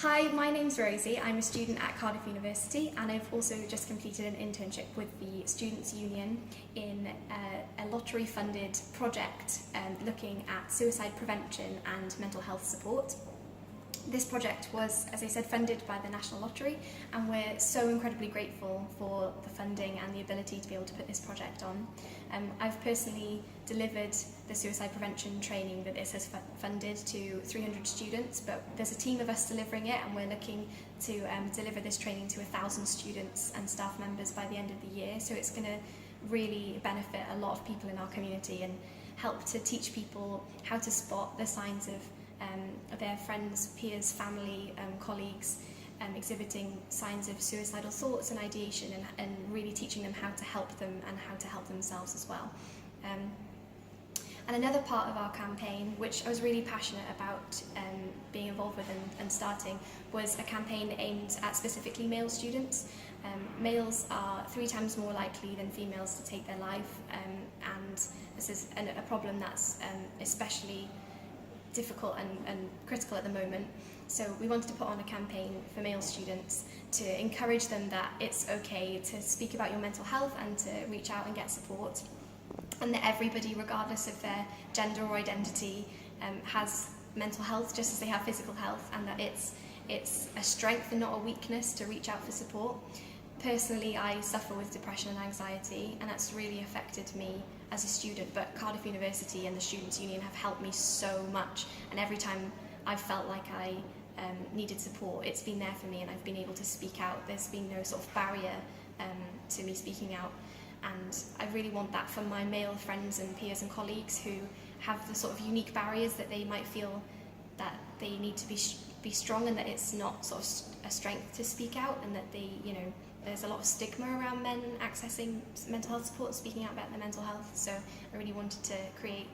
Hi, my name's Rosie. I'm a student at Cardiff University and I've also just completed an internship with the Students Union in a lottery-funded project looking at suicide prevention and mental health support. This project was, as I said, funded by the National Lottery, and we're so incredibly grateful for the funding and the ability to be able to put this project on. I've personally delivered the suicide prevention training that this has funded to 300 students, but there's a team of us delivering it, and we're looking to deliver this training to 1,000 students and staff members by the end of the year. So it's going to really benefit a lot of people in our community and help to teach people how to spot the signs of their friends, peers, family, colleagues exhibiting signs of suicidal thoughts and ideation, and really teaching them how to help them and how to help themselves as well. And another part of our campaign, which I was really passionate about being involved with and starting, was a campaign aimed at specifically male students. Males are 3 times more likely than females to take their life, and this is a problem that's especially difficult and critical at the moment. So we wanted to put on a campaign for male students to encourage them that it's okay to speak about your mental health and to reach out and get support, and that everybody, regardless of their gender or identity, has mental health just as they have physical health, and that it's a strength and not a weakness to reach out for support. Personally, I suffer with depression and anxiety, and that's really affected me as a student, but Cardiff University and the Students Union have helped me so much, and every time I've felt like I needed support, it's been there for me and I've been able to speak out. There's been no sort of barrier to me speaking out, and I really want that for my male friends and peers and colleagues who have the sort of unique barriers that they might feel that they need to be strong, and that it's not sort of a strength to speak out, and that they, there's a lot of stigma around men accessing mental health support and speaking out about their mental health. So I really wanted to create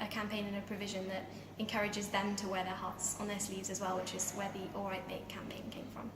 a campaign and a provision that encourages them to wear their hearts on their sleeves as well, which is where the All Right Mate campaign came from.